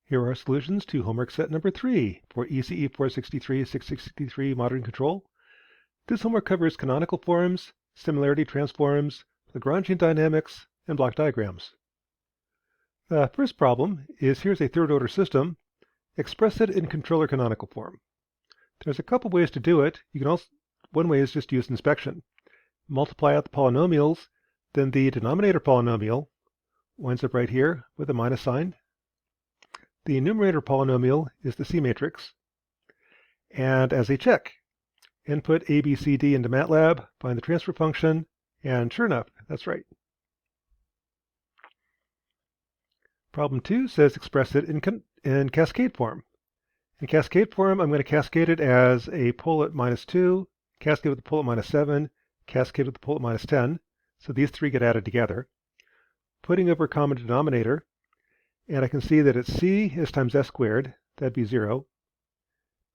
Here are our solutions to homework set number 3 for ECE 463-663 Modern Control. This homework covers canonical forms, similarity transforms, LaGrangian dynamics, and block diagrams. The first problem is here's a third-order system. Express it in controller canonical form. There's a couple ways to do it. One way is just use inspection. Multiply out the polynomials, then the denominator polynomial winds up right here with a minus sign. The numerator polynomial is the C matrix. And as a check, input A, B, C, D into MATLAB, find the transfer function, and sure enough, that's right. Problem 2 says express it in cascade form. In cascade form, I'm going to cascade it as a pull at -2, cascade with a pull at -7, cascade with a pull at -10. So these three get added together. Putting over a common denominator, and I can see that it's C is times S squared, that'd be 0.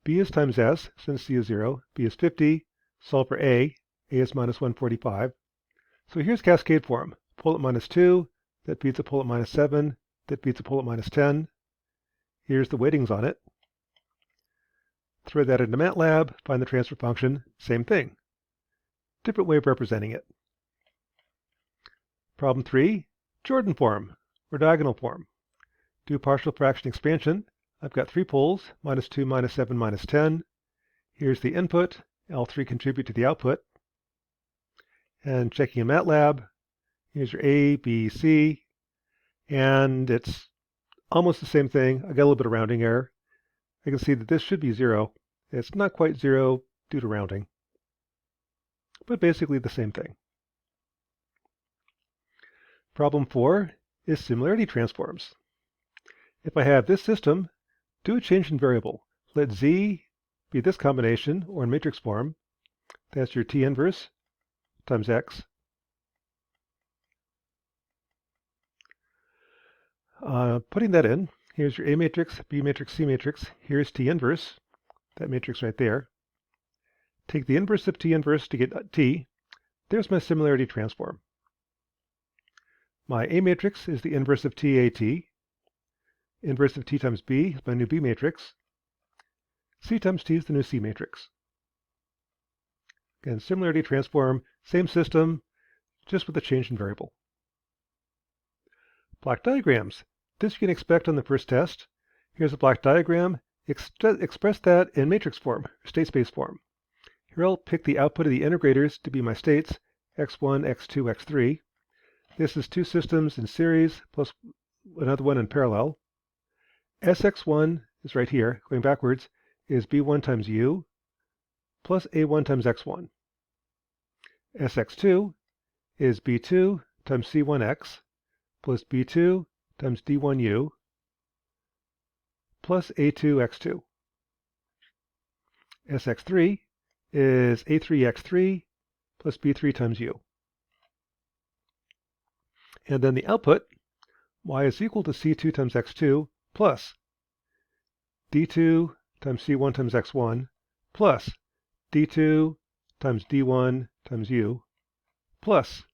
B is times S, since C is 0. B is 50. Solve for A is minus 145. So here's cascade form. Pull at -2, that beats a pull at -7, that beats a pull at -10. Here's the weightings on it. Throw that into MATLAB, find the transfer function, same thing. Different way of representing it. Problem 3, Jordan form, or diagonal form. Do partial fraction expansion. I've got 3 poles, -2, -7, -10. Here's the input. L3 contribute to the output. And checking in MATLAB, here's your A, B, C, and it's almost the same thing. I got a little bit of rounding error. I can see that this should be 0. It's not quite 0 due to rounding, but basically the same thing. Problem 4 is similarity transforms. If I have this system, do a change in variable. Let Z be this combination, or in matrix form. That's your T inverse times X. Putting that in, here's your A matrix, B matrix, C matrix. Here's T inverse, that matrix right there. Take the inverse of T inverse to get T. There's my similarity transform. My A matrix is the inverse of TAT. Inverse of T times B is my new B matrix. C times T is the new C matrix. Again, similarity transform, same system, just with a change in variable. Block diagrams. This you can expect on the first test. Here's a block diagram. Express that in matrix form, state space form. Here I'll pick the output of the integrators to be my states, x1, x2, x3. This is 2 systems in series plus another one in parallel. Sx1 is right here, going backwards, is b1 times u plus a1 times x1. Sx2 is b2 times c1x plus b2 times d1u plus a2x2. Sx3 is a3x3 plus b3 times u. And then the output, y is equal to c2 times x2 plus d2 times c1 times x1 plus d2 times d1 times u plus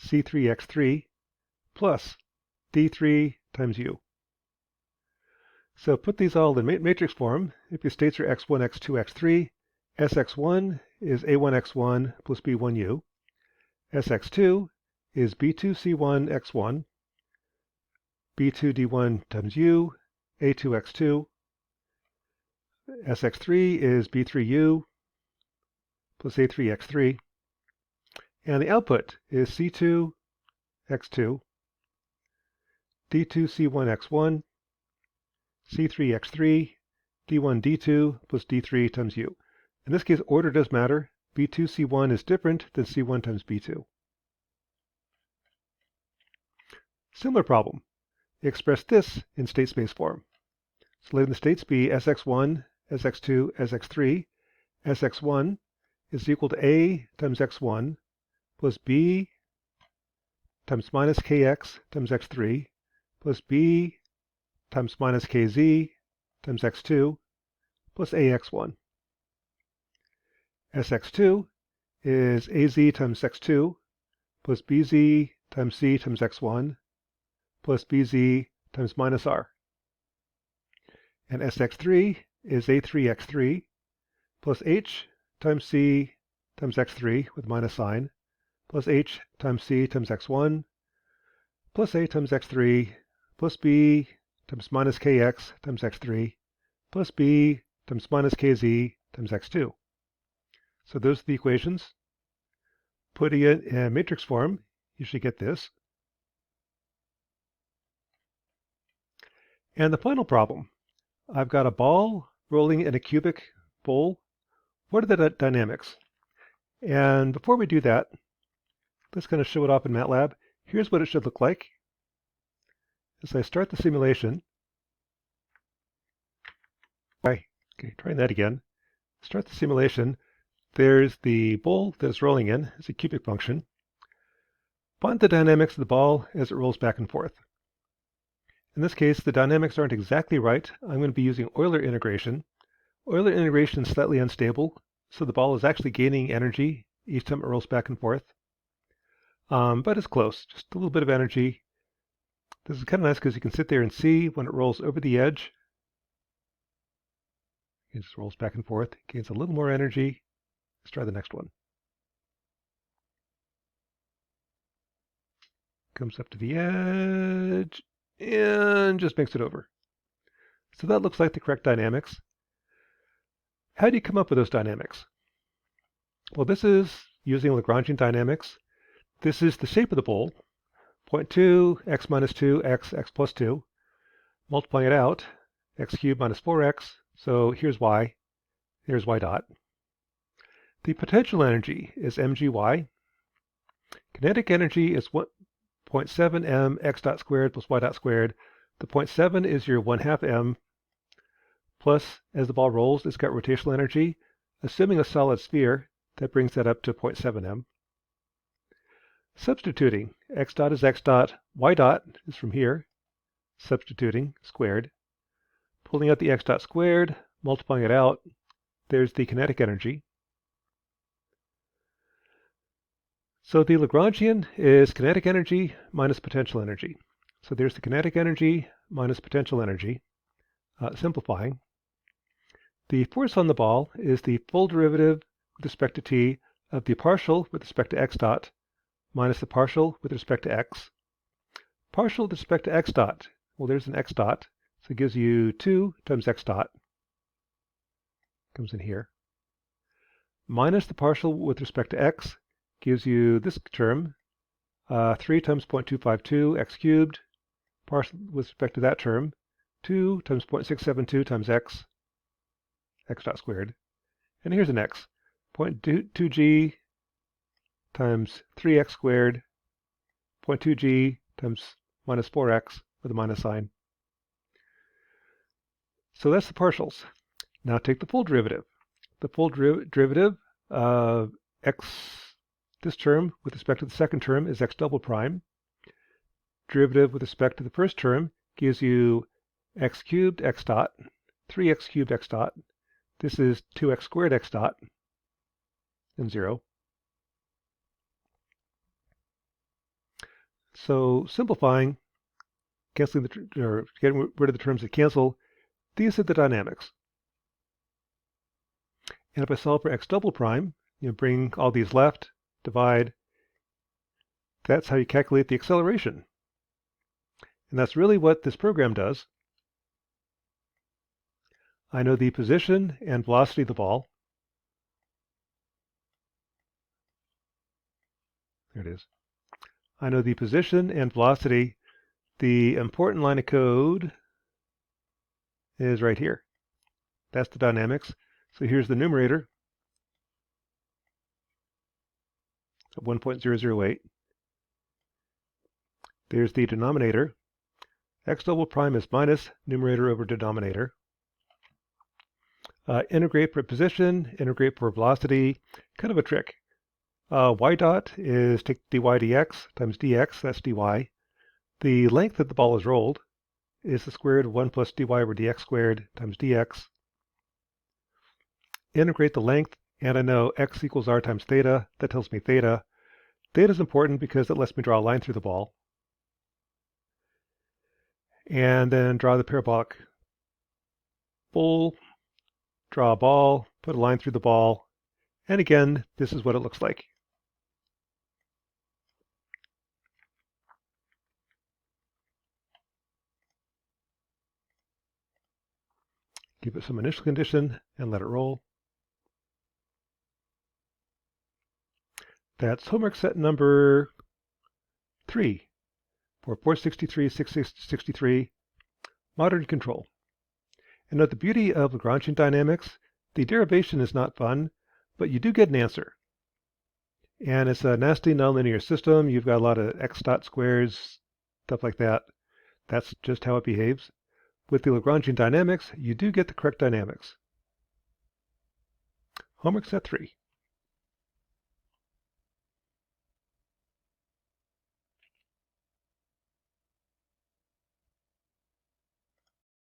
c3x3 plus d3 times u. So put these all in matrix form. If your states are x1, x2, x3, Sx1 is a1x1 plus b1u. Sx2 is b2c1 x1, b2 d1 times u, a2x2. Sx3 is b3u plus a3x3. And the output is c2 x2, d2c1 x1, c3 x3, d1 d2 plus d3 times u. In this case, order does matter. b2 c1 is different than c1 times b2. Similar problem. Express this in state space form. So letting the states be Sx1, Sx2, Sx3. Sx1 is equal to A times x1 plus B times minus kx times x3 plus B times minus kz times x2 plus ax1. Sx2 is az times x2 plus bz times c times x1 plus bz times minus r. And Sx3 is A3x3 plus h times c times x3 with minus sign plus h times c times x1 plus a times x3 plus b times minus kx times x3 plus b times minus kz times x2. So those are the equations. Putting it in matrix form, you should get this. And the final problem. I've got a ball rolling in a cubic bowl. What are the dynamics? And before we do that, let's kind of show it off in MATLAB. Here's what it should look like. As I start the simulation, okay, trying that again. Start the simulation. There's the bowl that it's rolling in. It's a cubic function. Find the dynamics of the ball as it rolls back and forth. In this case, the dynamics aren't exactly right. I'm going to be using Euler integration. Euler integration is slightly unstable, so the ball is actually gaining energy each time it rolls back and forth. But it's close, just a little bit of energy. This is kind of nice because you can sit there and see when it rolls over the edge. It just rolls back and forth, gains a little more energy. Let's try the next one. Comes up to the edge and just makes it over. So that looks like the correct dynamics. How do you come up with those dynamics? Well, this is using Lagrangian dynamics. This is the shape of the bowl. 0.2, x minus 2, x plus 2. Multiplying it out, x cubed minus 4x. So here's y. Here's y dot. The potential energy is mgy. Kinetic energy is 0.7 m x dot squared plus y dot squared. The 0.7 is your 1/2 m. Plus, as the ball rolls, it's got rotational energy. Assuming a solid sphere, that brings that up to 0.7 m. Substituting, x dot is x dot, y dot is from here. Substituting, squared. Pulling out the x dot squared, multiplying it out, there's the kinetic energy. So the Lagrangian is kinetic energy minus potential energy. So there's the kinetic energy minus potential energy. Simplifying. The force on the ball is the full derivative with respect to t of the partial with respect to x dot minus the partial with respect to x. Partial with respect to x dot, well, there's an x dot, so it gives you 2 times x dot. Comes in here. Minus the partial with respect to x gives you this term, 3 times 0.252 x cubed. Partial with respect to that term, 2 times 0.672 times x dot squared. And here's an x, 0.2g times 3x squared, 0.2g times minus 4x with a minus sign. So that's the partials. Now take the full derivative. The full derivative of x, this term with respect to the second term is x double prime. Derivative with respect to the first term gives you x cubed x dot, 3x cubed x dot. This is 2x squared x dot, and 0. So simplifying, canceling or getting rid of the terms that cancel, these are the dynamics. And if I solve for x double prime, bring all these left, divide, that's how you calculate the acceleration. And that's really what this program does. I know the position and velocity of the ball. There it is. I know the position and velocity. The important line of code is right here. That's the dynamics. So here's the numerator of 1.008. There's the denominator. X double prime is minus numerator over denominator. Integrate for position, integrate for velocity, kind of a trick. Y dot is take dy dx times dx, that's dy. The length that the ball is rolled is the square root of 1 plus dy over dx squared times dx. Integrate the length, and I know x equals r times theta. That tells me theta. Theta is important because it lets me draw a line through the ball. And then draw the parabolic bowl, draw a ball, put a line through the ball, and again, this is what it looks like. Give it some initial condition and let it roll. That's homework set number 3 for 463-663, modern control. And note the beauty of Lagrangian dynamics, the derivation is not fun, but you do get an answer. And it's a nasty nonlinear system. You've got a lot of x dot squares, stuff like that. That's just how it behaves. With the Lagrangian dynamics, you do get the correct dynamics. Homework set 3.